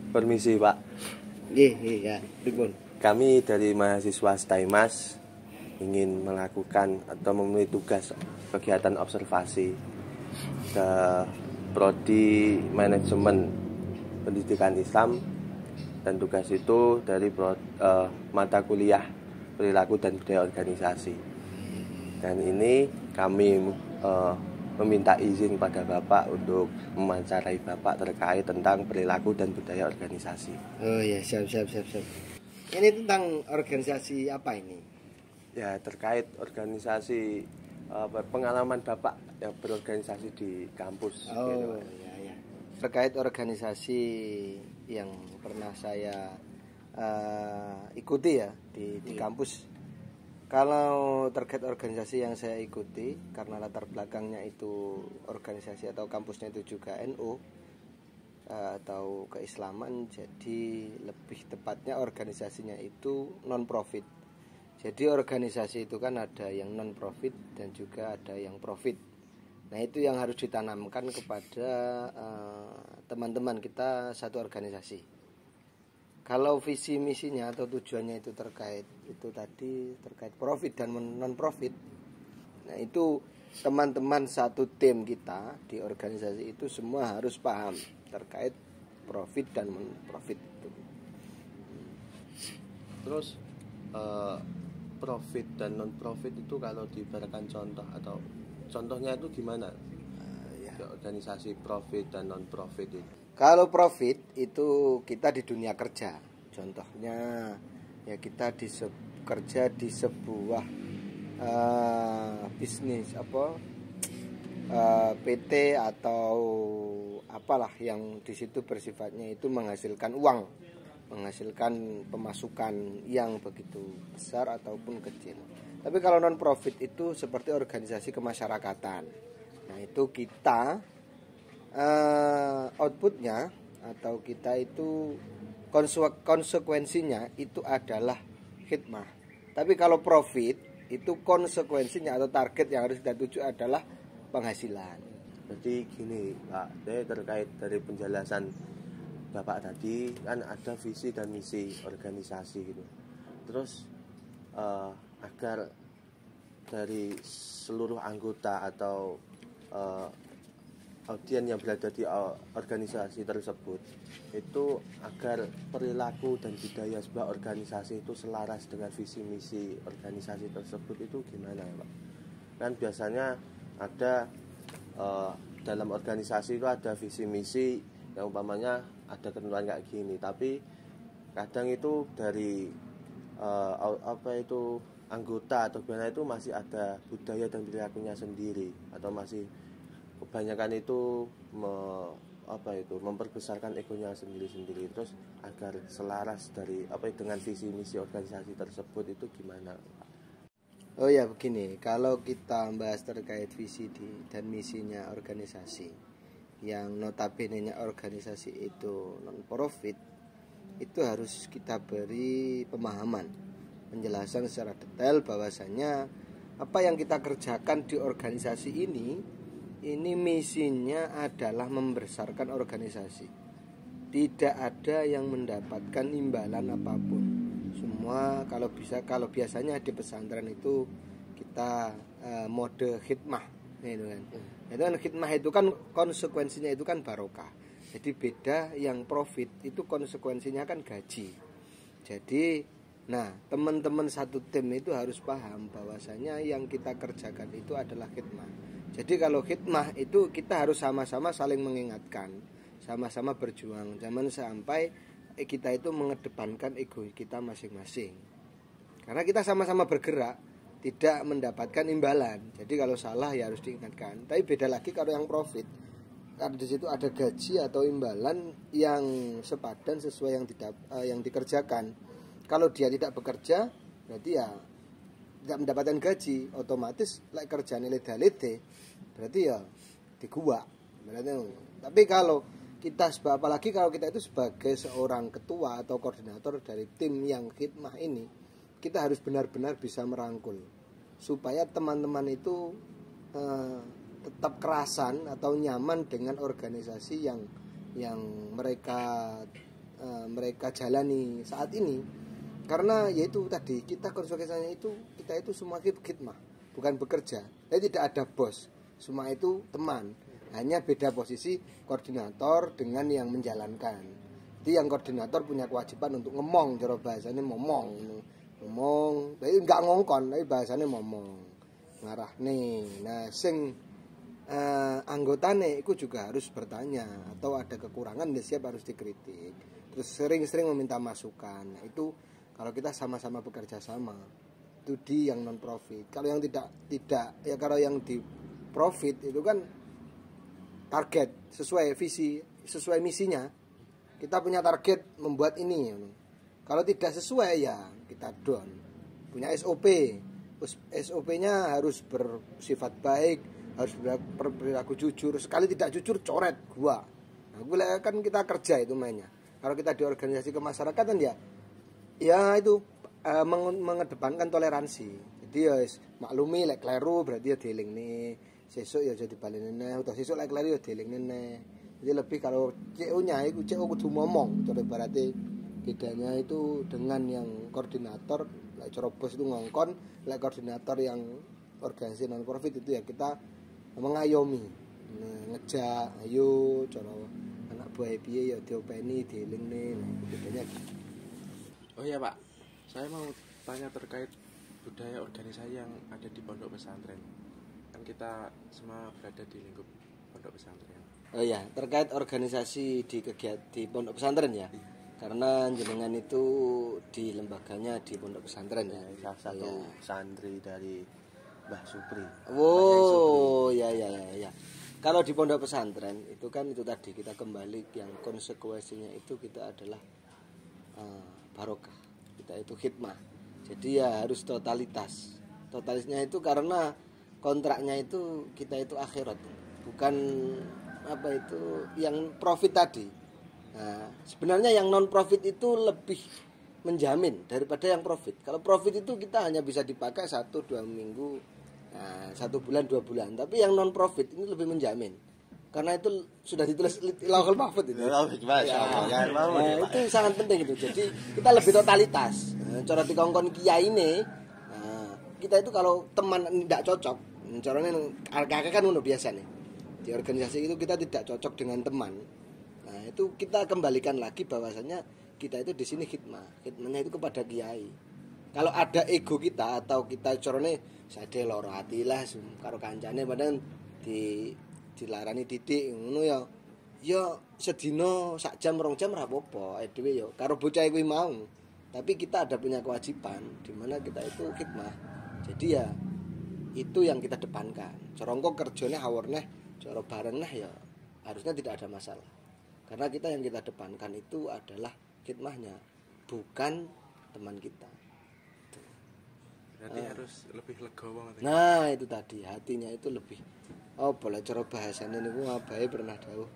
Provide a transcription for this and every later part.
Permisi Pak. Iya, Pripun. Kami dari mahasiswa STAIMAS ingin melakukan atau memenuhi tugas kegiatan observasi ke Prodi Manajemen Pendidikan Islam, dan tugas itu dari mata kuliah Perilaku dan Budaya Organisasi. Dan ini kami meminta izin pada Bapak untuk mewawancarai Bapak terkait tentang perilaku dan budaya organisasi. Oh ya, siap. Ini tentang organisasi apa ini? Ya, terkait organisasi, pengalaman Bapak yang berorganisasi di kampus. Oh gitu, ya. Terkait organisasi yang pernah saya ikuti ya di kampus. Kalau terkait organisasi yang saya ikuti, karena latar belakangnya itu organisasi atau kampusnya itu juga NU atau keislaman, jadi lebih tepatnya organisasinya itu non profit. Jadi organisasi itu kan ada yang non profit dan juga ada yang profit. Nah, itu yang harus ditanamkan kepada teman-teman kita satu organisasi. Kalau visi misinya atau tujuannya itu terkait profit dan non profit. Nah, itu teman-teman satu tim kita di organisasi itu semua harus paham terkait profit dan non profit itu. Terus profit dan non profit itu kalau diberikan contoh atau contohnya itu gimana? Organisasi profit dan non profit itu. Kalau profit itu kita di dunia kerja. Contohnya ya kita kerja di sebuah bisnis PT atau apalah yang di situ bersifatnya itu menghasilkan uang, menghasilkan pemasukan yang begitu besar ataupun kecil. Tapi kalau non profit itu seperti organisasi kemasyarakatan. Nah, itu kita outputnya atau kita itu konsekuensinya itu adalah khidmah. Tapi kalau profit itu konsekuensinya atau target yang harus kita tuju adalah penghasilan. Jadi gini Pak, terkait dari penjelasan Bapak tadi kan ada visi dan misi organisasi gitu. Terus agar dari seluruh anggota atau audien yang berada di organisasi tersebut itu agar perilaku dan budaya sebuah organisasi itu selaras dengan visi misi organisasi tersebut itu gimana ya Pak? Kan biasanya ada dalam organisasi itu ada visi misi yang umpamanya ada ketentuan kayak gini, tapi kadang itu dari anggota atau bagaimana itu masih ada budaya dan perilakunya sendiri, atau masih kebanyakan itu memperbesarkan egonya sendiri-sendiri. Terus agar selaras dari dengan visi misi organisasi tersebut itu gimana? Oh ya, begini, kalau kita bahas terkait visi dan misinya organisasi yang notabene-nya organisasi itu non profit, itu harus kita beri pemahaman, penjelasan secara detail bahwasanya apa yang kita kerjakan di organisasi ini misinya adalah membesarkan organisasi. Tidak ada yang mendapatkan imbalan apapun. Semua kalau biasanya di pesantren itu kita mode khidmah, gitu kan. Itu kan khidmah itu kan konsekuensinya itu kan barokah. Jadi beda yang profit itu konsekuensinya kan gaji. Jadi Nah, teman-teman satu tim itu harus paham bahwasanya yang kita kerjakan itu adalah khidmah. Jadi kalau khidmah itu kita harus sama-sama saling mengingatkan, sama-sama berjuang. Jangan sampai kita itu mengedepankan ego kita masing-masing. Karena kita sama-sama bergerak, tidak mendapatkan imbalan. Jadi kalau salah ya harus diingatkan. Tapi beda lagi kalau yang profit. Karena di situ ada gaji atau imbalan yang sepadan sesuai yang dikerjakan. Kalau dia tidak bekerja, berarti ya tidak mendapatkan gaji, otomatis like kerjaan lede-lede, berarti ya di gua. Berarti. Tapi kalau kita apalagi kalau kita itu sebagai seorang ketua atau koordinator dari tim yang khidmah ini, kita harus benar-benar bisa merangkul supaya teman-teman itu tetap kerasan atau nyaman dengan organisasi yang mereka jalani saat ini. Karena yaitu tadi kita konsekuensinya itu kita itu semua khidmah, bukan bekerja. Jadi tidak ada bos, semua itu teman. Hanya beda posisi koordinator dengan yang menjalankan. Jadi yang koordinator punya kewajiban untuk ngomong, cara bahasanya ngomong, tapi nggak ngongkon, tapi bahasanya ngomong, ngarah nih. Nah, sing anggotane itu juga harus bertanya atau ada kekurangan dia siap harus dikritik. Terus sering-sering meminta masukan. Nah, itu kalau kita sama-sama bekerja sama itu di yang non profit. Kalau yang tidak ya kalau yang di profit itu kan target sesuai visi, sesuai misinya. Kita punya target membuat ini. Kalau tidak sesuai ya kita down. Punya SOP. SOP-nya harus bersifat baik, harus berperilaku jujur. Sekali tidak jujur coret gua. Nah, kan kita kerja itu mainnya. Kalau kita di organisasi kemasyarakatan ya itu mengedepankan toleransi. Jadi ya maklumi lek kleru berarti ya dielingne. Sesuk ya jadi balenene utawa sesuk lek kleru ya dielingne. Jadi lebih kalau CO-nya itu CO kudu ngomong. Cara berarti bedanya itu dengan yang koordinator, lek cara bos itu ngongkon, lek koordinator yang organisasi non profit itu ya kita mengayomi. Ngejak, ayo cara anak buah piye ya diopeni dielingne. Nah, bedanya gitu. Oh iya Pak, saya mau tanya terkait budaya organisasi yang ada di pondok pesantren. Kan kita semua berada di lingkup pondok pesantren. Oh iya, terkait organisasi di pondok pesantren ya. Iya. Karena jenengan itu di lembaganya di pondok pesantren ya. Salah satu santri dari Mbah Supri. Oh, ya. Kalau di pondok pesantren itu kan itu tadi kita kembali yang konsekuensinya itu kita adalah barokah, kita itu khidmah. Jadi ya harus totalitasnya itu karena kontraknya itu kita itu akhirat, bukan apa itu yang profit tadi. Nah, sebenarnya yang non profit itu lebih menjamin daripada yang profit. Kalau profit itu kita hanya bisa dipakai 1-2 minggu, 1 bulan 2 bulan. Tapi yang non profit ini lebih menjamin. Karena itu sudah ditulis Lauhul Mahfuz itu. Itu sangat penting itu. Jadi kita lebih totalitas. Cara dikongkon kiai ini, kita itu kalau teman tidak cocok, caranya kakek kan udah biasa nih. Di organisasi itu kita tidak cocok dengan teman. Nah, itu kita kembalikan lagi bahwasanya kita itu di sini khidmah. Khidmahnya itu kepada kiai. Kalau ada ego kita atau kita caranya sade loro atilah karo kancane padahal dilarani didik ngono ya sedina sak jam 2 jam ora apa-apa dhewe ya karo bocah kuwi mau. Tapi kita ada punya kewajiban di mana kita itu khidmah. Jadi ya itu yang kita depankan. Cara engko kerjane hawor neh, cara bareng neh ya harusnya tidak ada masalah. Karena kita yang kita depankan itu adalah khidmahnya, bukan teman kita. Berarti harus lebih legowo. Nah, itu tadi hatinya itu lebih boleh cara bahasane niku ngabahe pernah dawuh.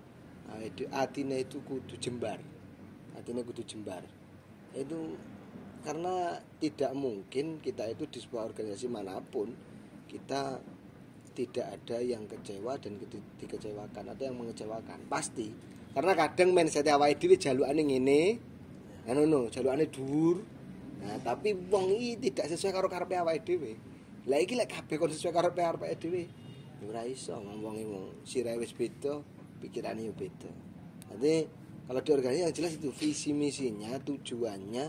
Atine itu kudu jembar. Atine kudu jembar. Itu karena tidak mungkin kita itu di sebuah organisasi manapun kita tidak ada yang kecewa dan dikecewakan atau yang mengecewakan. Pasti. Karena kadang mindset awake dhewe jalukane ngene. Ngono, jalukane dhuwur. Nah, tapi wong iki tidak sesuai karo karepe awake dhewe. Lah iki lek kabeh kon sesuai karo karepe dhewe. Ora iso ngomongin wong sirahe wis beda, pikirane yo beda. Nanti kalau di organisasi yang jelas itu visi misinya, tujuannya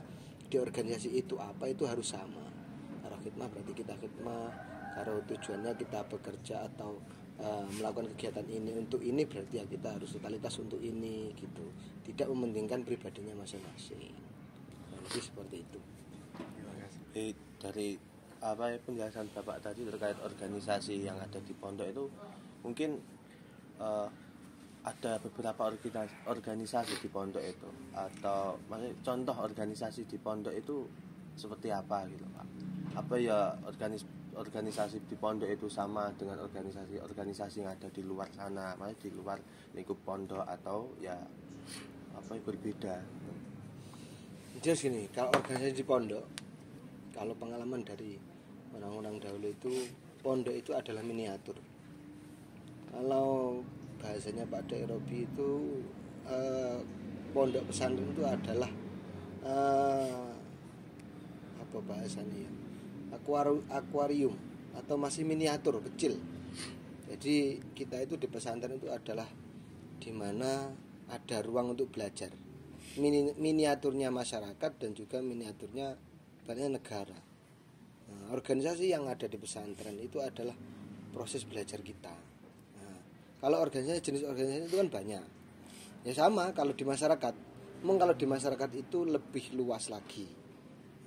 di organisasi itu apa itu harus sama. Karo khidmah berarti kita khidmah, karo tujuannya kita bekerja atau melakukan kegiatan ini untuk ini berarti ya kita harus totalitas untuk ini gitu. Tidak mementingkan pribadinya masing-masing. Lebih seperti itu. Dari apa penjelasan Bapak tadi terkait organisasi yang ada di pondok itu mungkin ada beberapa organisasi di pondok itu, atau maksudnya contoh organisasi di pondok itu seperti apa gitu Pak? Apa ya organisasi di pondok itu sama dengan organisasi yang ada di luar sana, maksudnya di luar lingkup pondok, atau ya apa berbeda? Jadi gini, kalau organisasi di pondok, kalau pengalaman dari orang-orang dahulu itu, pondok itu adalah miniatur. Kalau bahasanya Pak Dek Robi itu pondok pesantren itu adalah apa bahasanya ya, akuarium atau masih miniatur kecil. Jadi kita itu di pesantren itu adalah di mana ada ruang untuk belajar, miniaturnya masyarakat dan juga miniaturnya banyak negara. Nah, organisasi yang ada di pesantren itu adalah proses belajar kita. Kalau jenis organisasi itu kan banyak. Ya sama kalau di masyarakat. Kalau di masyarakat itu lebih luas lagi.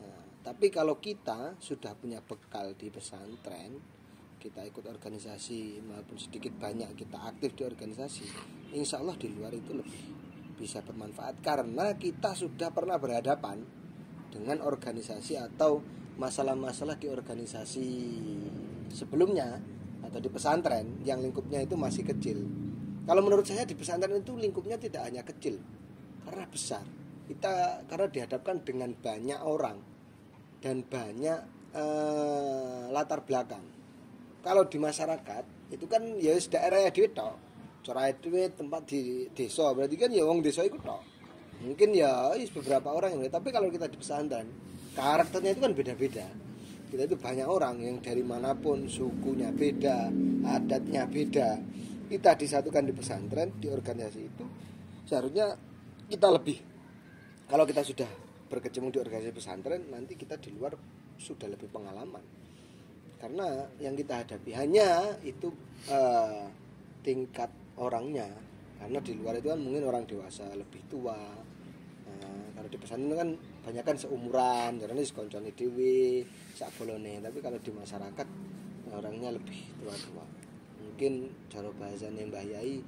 Nah, tapi kalau kita sudah punya bekal di pesantren, kita ikut organisasi maupun sedikit banyak kita aktif di organisasi, insya Allah di luar itu lebih bisa bermanfaat karena kita sudah pernah berhadapan dengan organisasi atau masalah-masalah di organisasi sebelumnya atau di pesantren yang lingkupnya itu masih kecil. Kalau menurut saya di pesantren itu lingkupnya tidak hanya kecil, karena besar. Kita karena dihadapkan dengan banyak orang dan banyak latar belakang. Kalau di masyarakat itu kan ya daerah duit tok. Cara duit tempat di desa berarti kan ya wong desa iku tok. Mungkin ya beberapa orang yang, tapi kalau kita di pesantren karakternya itu kan beda-beda. Kita itu banyak orang yang dari manapun, sukunya beda, adatnya beda. Kita disatukan di pesantren, di organisasi itu seharusnya kita lebih. Kalau kita sudah berkecimpung di organisasi pesantren, nanti kita di luar sudah lebih pengalaman. Karena yang kita hadapi hanya itu tingkat orangnya. Karena di luar itu kan mungkin orang dewasa lebih tua. Kalau di pesantren kan banyak kan seumuran, karena sekoncone dhewe, sabolone. Tapi kalau di masyarakat orangnya lebih tua-tua. Mungkin cara bahasanya Mbah Yai,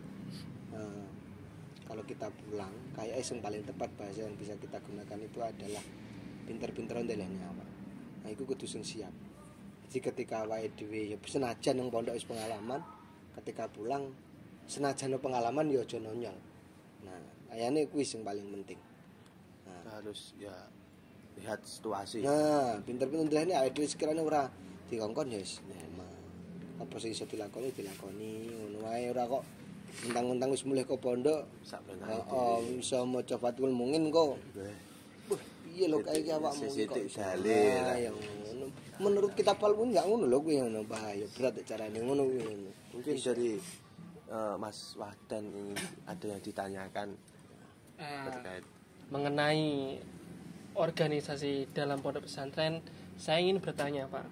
kalau kita pulang, kayak yang paling tepat bahasa yang bisa kita gunakan itu adalah pinter-pinteran ndelehne awak. Nah, itu kudu sing siap. Jadi ketika awake dhewe ya senajan nang pondok wis pengalaman, ketika pulang senajan pengalaman ya aja nonyol. Nah, ayane kuwi sing paling penting. Harus ya lihat situasi. Nah, pinter-pinter ini awake dhewe sekiranya ora dikongkon ya wis apa sing iso dilakoni ngono wae, ora kok mentang-mentang wis mulih ke pondok sak ben iso maca Fathul Mungin kok. Wah, piye lho kae iki awakmu kok iso dalil. Menurut kitab Al-Qur'an enggak ngono lho kuwi ngono, bahaya berat carane ngono kuwi. Mungkin dari Mas Wahdan ini ada yang ditanyakan terkait mengenai organisasi dalam pondok pesantren. Saya ingin bertanya Pak,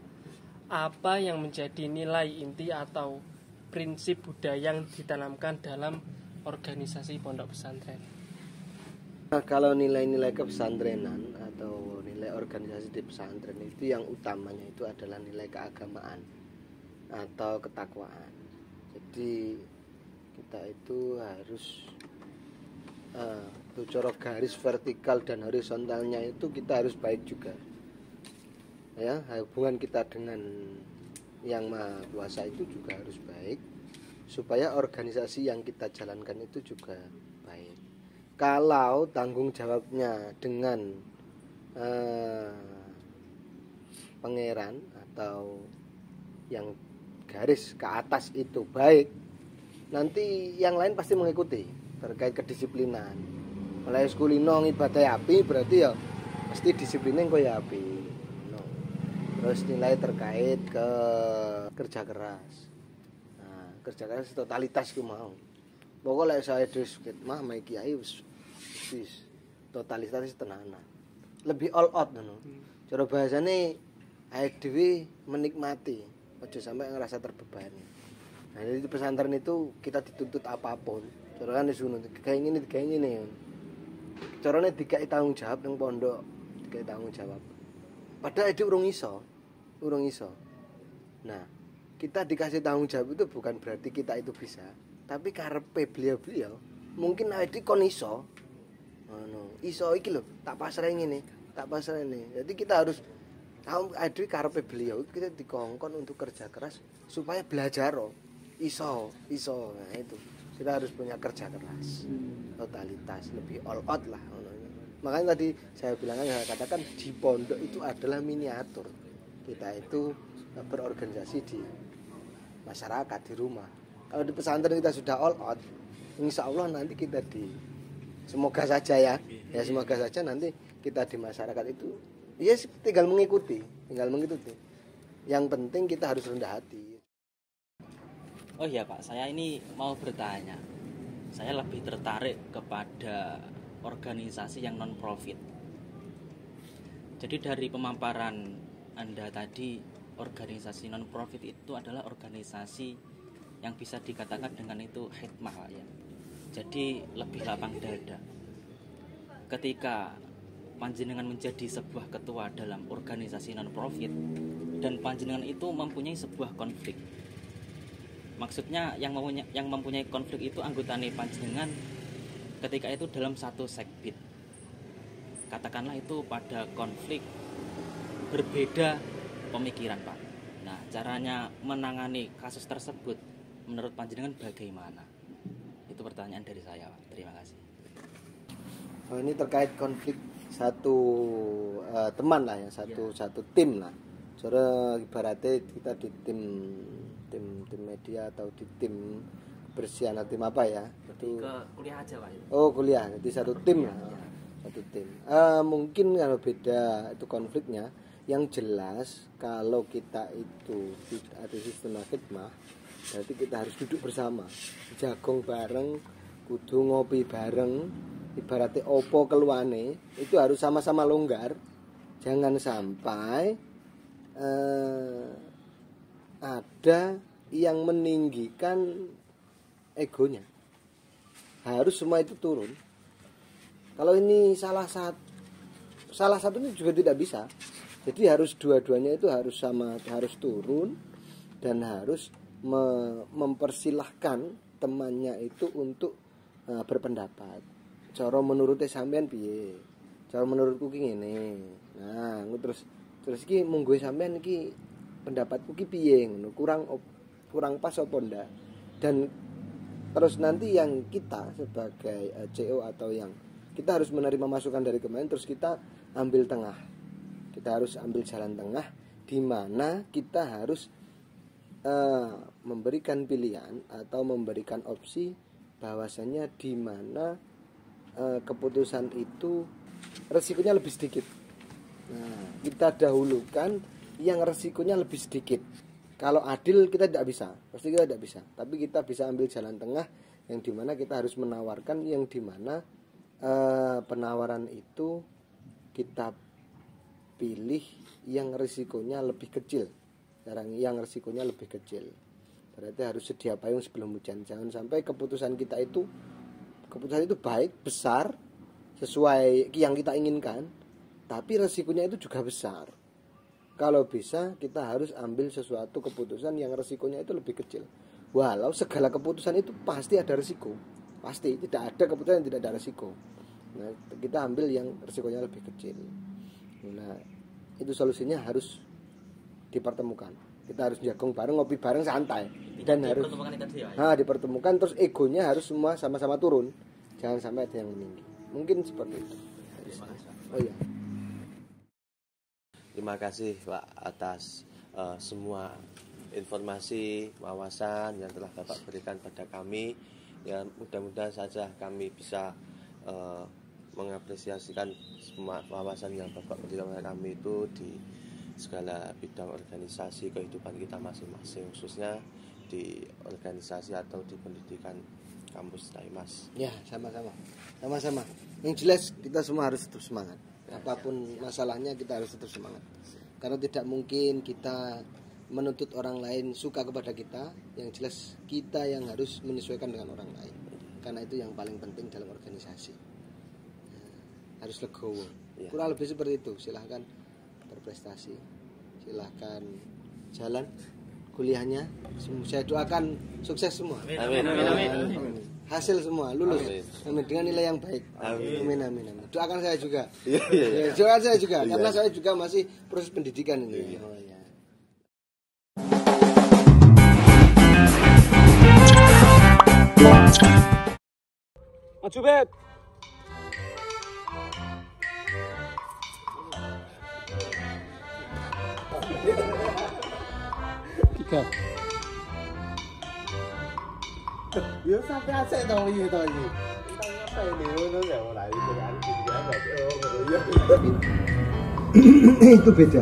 apa yang menjadi nilai inti atau prinsip budaya yang ditanamkan dalam organisasi pondok pesantren? Nah, kalau nilai-nilai kepesantrenan atau nilai organisasi di pesantren itu yang utamanya itu adalah nilai keagamaan atau ketakwaan. Jadi kita itu harus cara garis vertikal dan horizontalnya itu kita harus baik juga. Ya, hubungan kita dengan yang Maha Kuasa itu juga harus baik supaya organisasi yang kita jalankan itu juga baik. Kalau tanggung jawabnya dengan pangeran atau yang garis ke atas itu baik, nanti yang lain pasti mengikuti terkait kedisiplinan. Mulai kulino ibadah api berarti ya pasti disiplinnya kok ya api. Terus nilai terkait ke kerja keras. Nah, kerja keras totalitas ku mau. Pokoknya saya terus mah kiai wis totalitas tenanan. lebih all out ngono. Cara bahasane awake dhewe menikmati, aja sampai ngerasa terbebani. Nah, jadi di pesantren itu kita dituntut apapun. Carane ngono, kayak ngene. Carane dikai tanggung jawab nang pondok, dikai tanggung jawab. Padahal itu urung iso. Nah, kita dikasih tanggung jawab itu bukan berarti kita itu bisa, tapi karepe beliau mungkin awake kon iso. Ngono. Iso iki lho, tak pasrah ngene. Jadi kita harus tahu awake karepe beliau kita dikongkon untuk kerja keras supaya belajar iso. Nah, itu. Kita harus punya kerja keras. Totalitas lebih all out lah. Makanya tadi saya katakan di pondok itu adalah miniatur. Kita itu berorganisasi di masyarakat, di rumah. Kalau di pesantren kita sudah all out, insya Allah nanti kita semoga saja ya semoga saja nanti kita di masyarakat itu ya tinggal mengikuti. Yang penting kita harus rendah hati. Oh iya Pak, saya ini mau bertanya. Saya lebih tertarik kepada organisasi yang non-profit. Jadi dari pemaparan Anda tadi, organisasi non-profit itu adalah organisasi yang bisa dikatakan dengan itu hikmah ya. Jadi lebih lapang dada. Ketika panjenengan menjadi sebuah ketua dalam organisasi non-profit dan panjenengan itu mempunyai sebuah konflik. Maksudnya yang mempunyai konflik itu anggotane panjenengan ketika itu dalam satu sekbid. Katakanlah itu pada konflik berbeda pemikiran Pak. Nah, caranya menangani kasus tersebut menurut panjenengan bagaimana? Itu pertanyaan dari saya Pak. Terima kasih. Ini terkait konflik satu teman lah ya, satu tim lah. Soalnya ibaratnya kita di tim media atau di tim kebersihan atau tim apa ya? Itu ke kuliah aja Pak. Oh, kuliah. Jadi satu tim lah. Satu tim. Mungkin kalau beda itu konfliknya, yang jelas kalau kita itu tidak ada sistem khidmah, berarti kita harus duduk bersama, jagong bareng, kudu ngopi bareng. Ibaratnya opo keluane itu harus sama-sama longgar. Jangan sampai ada yang meninggikan egonya. Harus semua itu turun. Kalau ini salah satunya juga tidak bisa. Jadi harus dua-duanya itu harus turun dan harus mempersilahkan temannya itu untuk berpendapat. Cara menurutnya sampean piye? Cara menurutku ki ngene. Nah, terus iki monggo sampean iki pendapatku ki piye ngono, kurang pas apa ndak? Dan terus nanti yang kita sebagai CO atau yang kita harus menerima masukan dari kemarin, terus kita ambil tengah. Kita harus ambil jalan tengah di mana kita harus memberikan pilihan atau memberikan opsi bahwasanya di mana keputusan itu resikonya lebih sedikit. Nah, kita dahulukan yang resikonya lebih sedikit. Kalau adil kita tidak bisa, pasti kita tidak bisa. Tapi kita bisa ambil jalan tengah yang dimana kita harus menawarkan yang dimana penawaran itu kita pilih yang risikonya lebih kecil. Yang risikonya lebih kecil. Berarti harus sedia payung sebelum hujan. Jangan sampai keputusan itu baik, besar, sesuai yang kita inginkan, tapi risikonya itu juga besar. Kalau bisa kita harus ambil sesuatu keputusan yang risikonya itu lebih kecil. Walau segala keputusan itu pasti ada risiko. Pasti tidak ada keputusan yang tidak ada risiko. Nah, kita ambil yang risikonya lebih kecil. Nah, itu solusinya harus dipertemukan. Kita harus jagong bareng, ngopi bareng, santai. Dan harus dipertemukan, terus egonya harus semua sama-sama turun. Jangan sampai ada yang meninggi. Mungkin seperti itu. Oh iya. Terima kasih Pak atas semua informasi, wawasan yang telah Bapak berikan pada kami. Ya, mudah-mudahan saja kami bisa mengapresiasikan semua wawasan yang Bapak berikan kepada kami itu di segala bidang organisasi kehidupan kita masing-masing, khususnya di organisasi atau di pendidikan kampus Taimas. Ya, sama-sama. Yang jelas kita semua harus tetap semangat. Apapun masalahnya kita harus tetap semangat. Karena tidak mungkin kita menuntut orang lain suka kepada kita. Yang jelas kita yang harus menyesuaikan dengan orang lain. Karena itu yang paling penting dalam organisasi. Harus legowo. Kurang lebih seperti itu. Silahkan berprestasi. Silahkan jalan kuliahnya. Saya doakan sukses semua. Amin. Hasil semua lulus. Amin. Dengan nilai yang baik. Amin. Doakan saya juga. Doakan saya juga karena saya juga masih proses pendidikan ini. Oh, ya. Maju bet. Tiga. Ya sampai asik to iki to iki. Kita ngapain nih ngono ya ora iki kan iki kan. Itu beda.